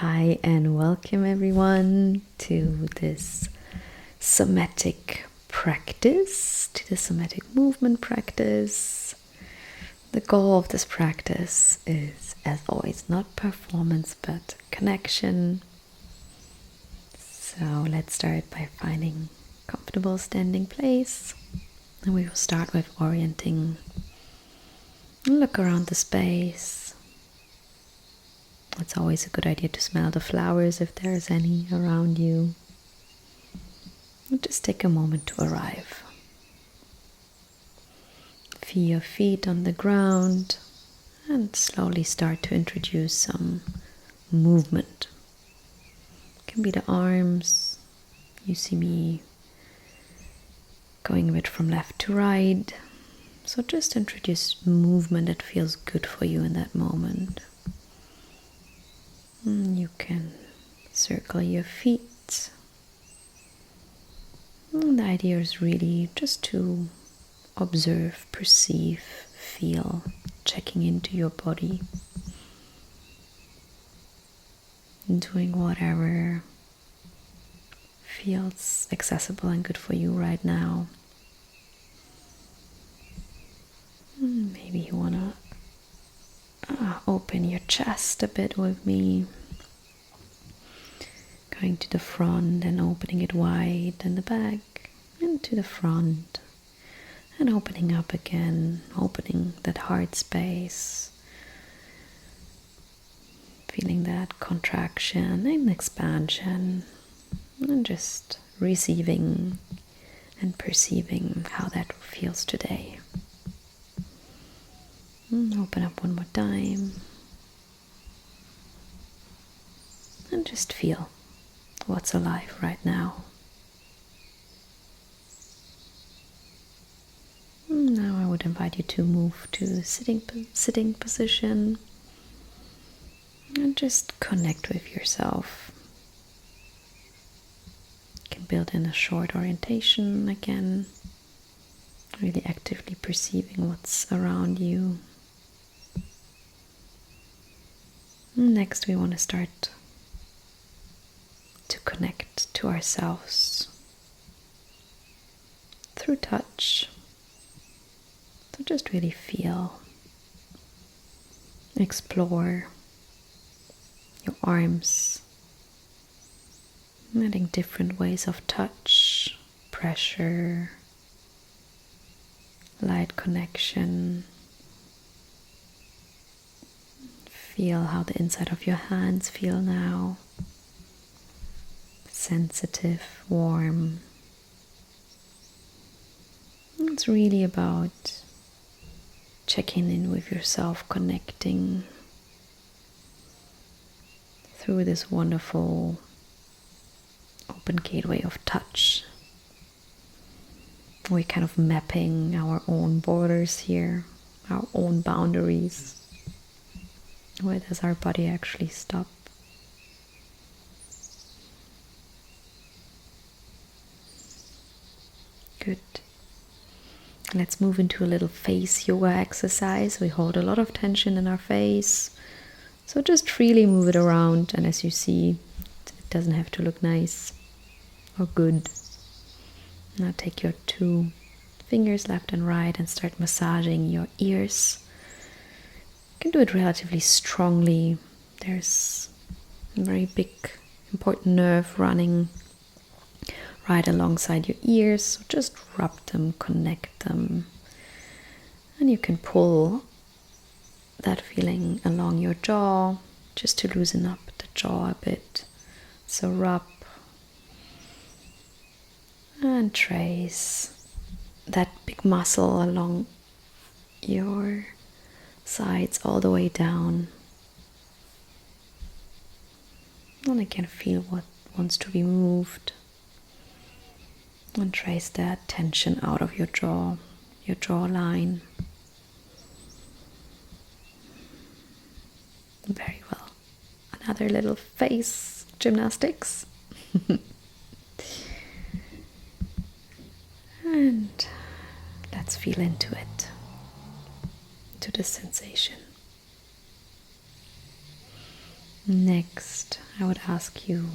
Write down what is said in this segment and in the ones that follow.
Hi and welcome everyone to this somatic practice, to the somatic movement practice. The goal of this practice is, as always, not performance but connection. So let's start by finding a comfortable standing place, and we will start with orienting. Look around the space. It's always a good idea to smell the flowers if there's any around you. Just take a moment to arrive. Feel your feet on the ground and slowly start to introduce some movement. It can be the arms. You see me going a bit from left to right. So just introduce movement that feels good for you in that moment. You can circle your feet. And the idea is really just to observe, perceive, feel, checking into your body. Doing whatever feels accessible and good for you right now. Maybe you want to open your chest a bit with me. Going to the front and opening it wide, and the back, and to the front. And opening up again, opening that heart space. Feeling that contraction and expansion. And just receiving and perceiving how that feels today. Open up one more time. And just feel what's alive right now. Now I would invite you to move to the sitting position and just connect with yourself. You can build in a short orientation again, really actively perceiving what's around you. Next, we want to start to connect to ourselves through touch. So just really feel, explore your arms, adding different ways of touch, pressure, light connection. Feel how the inside of your hands feel now. Sensitive, warm. It's really about checking in with yourself, connecting through this wonderful open gateway of touch. We're kind of mapping our own borders here, our own boundaries. Where does our body actually stop? Good. Let's move into a little face yoga exercise. We hold a lot of tension in our face. So just freely move it around, and as you see, it doesn't have to look nice or good. Now take your 2 fingers left and right and start massaging your ears. You can do it relatively strongly. There's a very big, important nerve running right alongside your ears, so just rub them, connect them, and you can pull that feeling along your jaw just to loosen up the jaw a bit. So rub and trace that big muscle along your sides all the way down, and again feel what wants to be moved. And trace that tension out of your jaw, your jawline. Very well. Another little face gymnastics. And let's feel into it, to the sensation. Next, I would ask you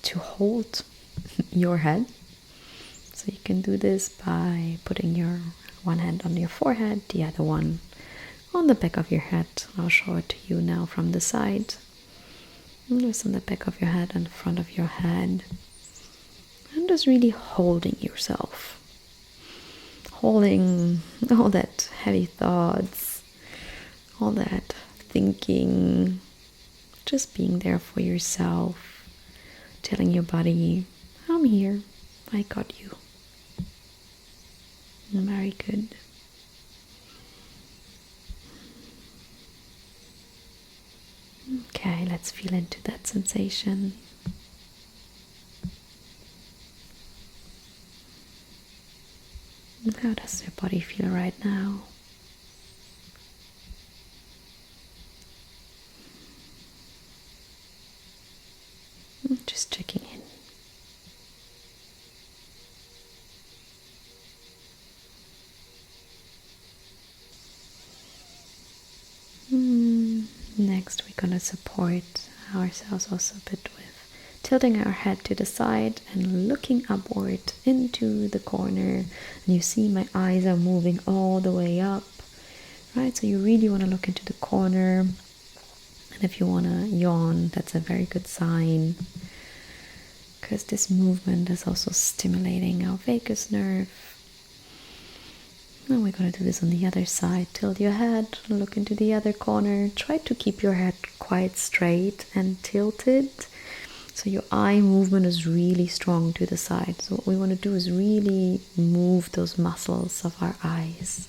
to hold your head. So you can do this by putting your one hand on your forehead, the other one on the back of your head. I'll show it to you now from the side. Just on the back of your head and the front of your head. And just really holding yourself. Holding all that heavy thoughts, all that thinking. Just being there for yourself. Telling your body, I'm here. I got you. Very good. Okay, let's feel into that sensation. How does your body feel right now? Just checking in. Next, we're going to support ourselves also a bit with tilting our head to the side and looking upward into the corner. And you see my eyes are moving all the way up, right? So you really want to look into the corner. And if you want to yawn, that's a very good sign, because this movement is also stimulating our vagus nerve. And we're going to do this on the other side. Tilt your head, look into the other corner. Try to keep your head quite straight and tilted, so your eye movement is really strong to the side. So what we want to do is really move those muscles of our eyes.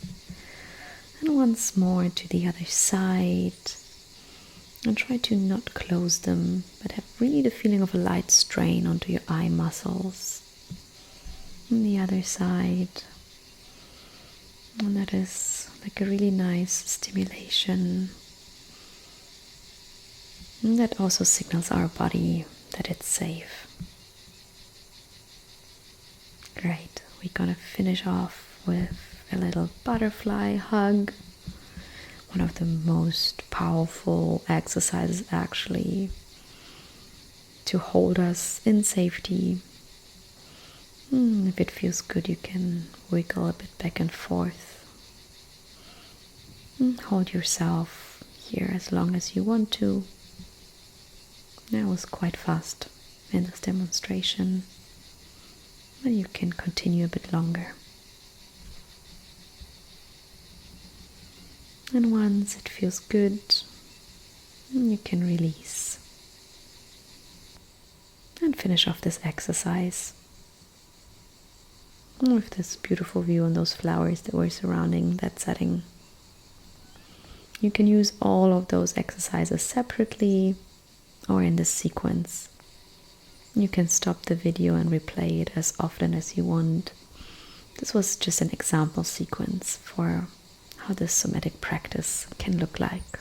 And once more to the other side. And try to not close them, but have really the feeling of a light strain onto your eye muscles. And the other side. And that is like a really nice stimulation. And that also signals our body that it's safe. Great. We're gonna finish off with a little butterfly hug. One of the most powerful exercises actually to hold us in safety. If it feels good, you can wiggle a bit back and forth. Hold yourself here as long as you want to. That was quite fast in this demonstration, but you can continue a bit longer. And once it feels good, you can release. And finish off this exercise with this beautiful view on those flowers that were surrounding that setting. You can use all of those exercises separately or in this sequence. You can stop the video and replay it as often as you want. This was just an example sequence for how this somatic practice can look like.